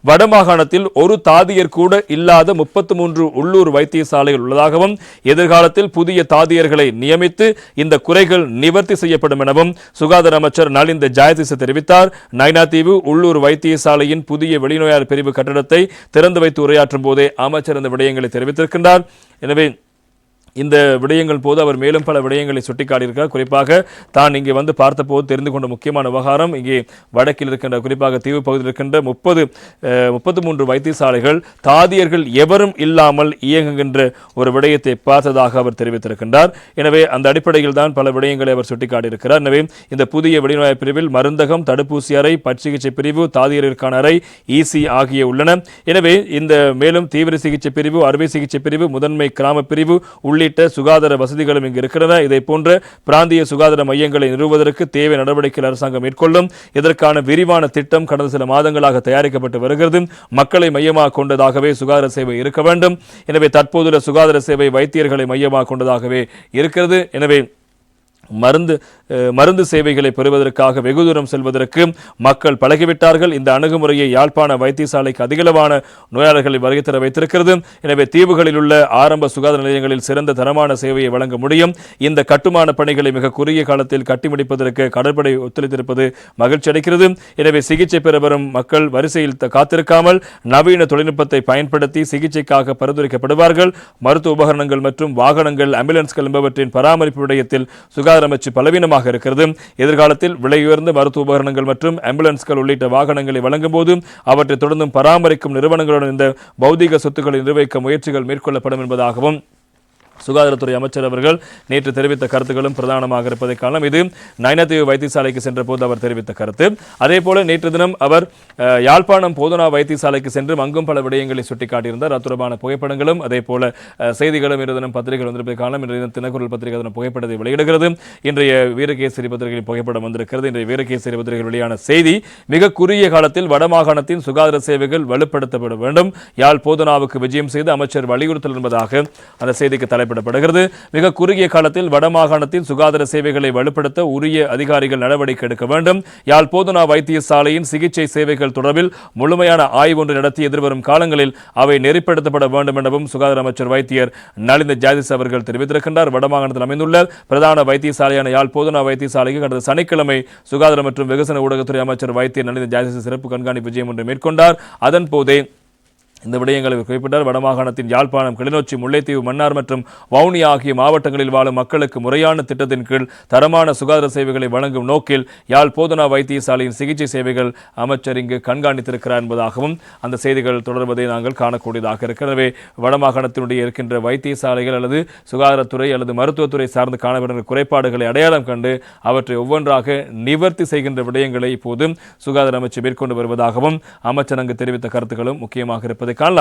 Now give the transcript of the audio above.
வடமாகாணத்தில் ஒரு தாதியர் கூட இல்லாத 33 உள்ளூர் வைத்தியசாலைகள் உள்ளதாகவும் எதிர்காலத்தில் புதிய தாதியர்களை நியமித்து இந்த குறைகள் நிவர்த்தி செய்யப்படும் எனவும் சுகாதார அமைச்சர் நலிந்த ஜெயதிச தெரிவித்தார். நைனாதீவு உள்ளூர் வைத்தியசாலையின் புதிய வெளிநோயாளர் பிரிவு கட்டடத்தை திறந்து வைத்து உரையாற்றும் போதே அமைச்சர் இந்த விடயங்களை தெரிவித்திருக்கின்றார். எனவே இந்த விடயங்கள் போது அவர் மேலும் பல விடயங்களை சுட்டிக்காட்டியிருக்கிறார். குறிப்பாக தான் இங்கே வந்து பார்த்தபோது தெரிந்து கொண்ட முக்கியமான விவகாரம், இங்கே வடக்கில் இருக்கின்ற குறிப்பாக தீவு பகுதியில் இருக்கின்ற 33 வைத்தியசாலைகள் தாதியர்கள் எவரும் இல்லாமல் இயங்குகின்ற ஒரு விடயத்தை பார்த்ததாக அவர் தெரிவித்திருக்கின்றார். எனவே அந்த அடிப்படையில் தான் பல விடயங்களை அவர் சுட்டிக்காட்டியிருக்கிறார். எனவே இந்த புதிய வெளிநோய் பிரிவில் மருந்தகம், தடுப்பூசி அறை, பற்சிகிச்சை பிரிவு, தாதியருக்கான அறை, இசி ஆகிய உள்ளன. எனவே இந்த மேலும் தீவிர சிகிச்சை பிரிவு, அறுவை சிகிச்சை பிரிவு, முதன்மை கிராம பிரிவு உள்ளிட்ட சுகாதார வசதிகளும் இங்கு இருக்கின்றன. இதை போன்ற பிராந்திய சுகாதார மையங்களை நிறுவுவதற்கு தேவை நடவடிக்கைகள் அரசாங்கம் மேற்கொள்ளும். இதற்கான விரிவான திட்டம் கடந்த சில மாதங்களாக தயாரிக்கப்பட்டு வருகிறது. மக்களை மையமாக கொண்டதாகவே சுகாதார சேவை இருக்க வேண்டும். எனவே தற்போதுள்ள சுகாதார சேவை வைத்தியர்களை மையமாக கொண்டதாகவே இருக்கிறது. எனவே மருந்து சேவைகளை பெறுவதற்காக வெகு தூரம் செல்வதற்கு மக்கள் பழகிவிட்டார்கள். இந்த அணுகுமுறையை யாழ்ப்பாண வைத்தியசாலைக்கு அதிகளவான நோயாளர்களை வருகை தர வைத்திருக்கிறது. எனவே தீவுகளில் உள்ள ஆரம்ப சுகாதார நிலையங்களில் சிறந்த தரமான சேவையை வழங்க முடியும். இந்த கட்டுமான பணிகளை மிக குறுகிய காலத்தில் கட்டி முடிப்பதற்கு கடற்படை ஒத்துழைத்திருப்பது மகிழ்ச்சி அளிக்கிறது. எனவே சிகிச்சை பெற வரும் மக்கள் வரிசையில் காத்திருக்காமல் நவீன தொழில்நுட்பத்தை பயன்படுத்தி சிகிச்சைக்காக பரிந்துரைக்கப்படுவார்கள். மருத்துவ உபகரணங்கள் மற்றும் வாகனங்கள், ஆம்புலன்ஸ்கள் என்பவற்றின் பராமரிப்பு விடயத்தில் சுகாதார அமைச்சு பலவீனமாக இருக்கிறது. எதிர்காலத்தில் விலையுயர்ந்த மருத்துவ உபகரணங்கள் மற்றும் ஆம்புலன்ஸ்கள் உள்ளிட்ட வாகனங்களை வழங்கும் போது அவற்றை தொடர்ந்தும் பராமரிக்கும் நிறுவனங்களுடன் இந்த பௌதிக சொத்துக்களை நிர்வகிக்க முயற்சிகள் மேற்கொள்ளப்படும் என்பதாகவும் சுகாதாரத்துறை அமைச்சர் அவர்கள் நேற்று தெரிவித்த கருத்துக்களும் பிரதானமாக இருப்பதை காரணம். இது நைனாதீவு வைத்தியசாலைக்கு சென்ற போது அவர் தெரிவித்த கருத்து. அதே போல நேற்று தினம் அவர் யாழ்ப்பாணம் போதனா வைத்தியசாலைக்கு சென்று அங்கும் பல விடயங்களை சுட்டிக்காட்டியிருந்தார். அது தொடர்பான புகைப்படங்களும் அதே போல செய்திகளும் இன்று தினம் பத்திரிகைகள் வந்திருப்பதை காரணம். இன்றைய தினக்குரல் பத்திரிகை அதன் புகைப்படத்தை வெளியிடுகிறது. இன்றைய வீரகேசரி பத்திரிகையில் புகைப்படம் வந்திருக்கிறது. இன்றைய வீரகேசரி பத்திரிகை வெளியான செய்தி, மிக குறுகிய காலத்தில் வடமாகாணத்தின் சுகாதார சேவைகள் வலுப்படுத்தப்பட வேண்டும், யாழ் போதனாவுக்கு விஜயம் செய்து அமைச்சர் வலியுறுத்தல் என்பதாக அந்த செய்திக்கு தலைப்பு படுகிறது. மிக குறுகிய காலத்தில் வடமாகாணத்தின் சுகாதார சேவைகளை வலுப்படுத்த உரிய அதிகாரிகள் நடவடிக்கை எடுக்க வேண்டும். யாழ் போதனா வைத்தியசாலையின் சிகிச்சை சேவைகள் தொடர்பில் முழுமையான ஆய்வு ஒன்று நடத்தி எதிர்வரும் காலங்களில் அவை நெறிப்படுத்தப்பட வேண்டும் எனவும் சுகாதார அமைச்சர் வைத்தியர் நலிந்த ஜெயதிச அவர்கள் தெரிவித்திருக்கின்றார். வடமாகாணத்தில் அமைந்துள்ள பிரதான வைத்தியசாலையான யாழ் போதனா வைத்தியசாலைக்கு கடந்த சனிக்கிழமை சுகாதார மற்றும் வெகுஜன ஊடகத்துறை அமைச்சர் வைத்தியர் நலிந்த ஜெயதிச சிறப்பு கண்காணிப்பு விஜயம் ஒன்று மேற்கொண்டார். அதன் போதே இந்த விடயங்களை குறிப்பிட்டார். வடமாகாணத்தின் யாழ்ப்பாணம், கிளிநொச்சி, முல்லைத்தீவு, மன்னார் மற்றும் வவுனியா ஆகிய மாவட்டங்களில் வாழும் மக்களுக்கு முறையான திட்டத்தின் கீழ் தரமான சுகாதார சேவைகளை வழங்கும் நோக்கில் யாழ் போதனா வைத்தியசாலையின் சிகிச்சை சேவைகள் அமைச்சர் இங்கு கண்காணித்திருக்கிறார் என்பதாகவும் அந்த செய்திகள் தொடர்வதை நாங்கள் காணக்கூடியதாக இருக்கிறது. வடமாகாணத்தினுடைய இருக்கின்ற வைத்தியசாலைகள் அல்லது சுகாதாரத்துறை அல்லது மருத்துவத்துறை சார்ந்து காணப்படுகின்ற குறைபாடுகளை அடையாளம் கண்டு அவற்றை ஒவ்வொன்றாக நிவர்த்தி செய்கின்ற விடயங்களை இப்போது சுகாதார அமைச்சு மேற்கொண்டு வருவதாகவும் அமைச்சர் அங்கு தெரிவித்த கருத்துக்களும் முக்கியமாக இருப்பதை காணலாம்.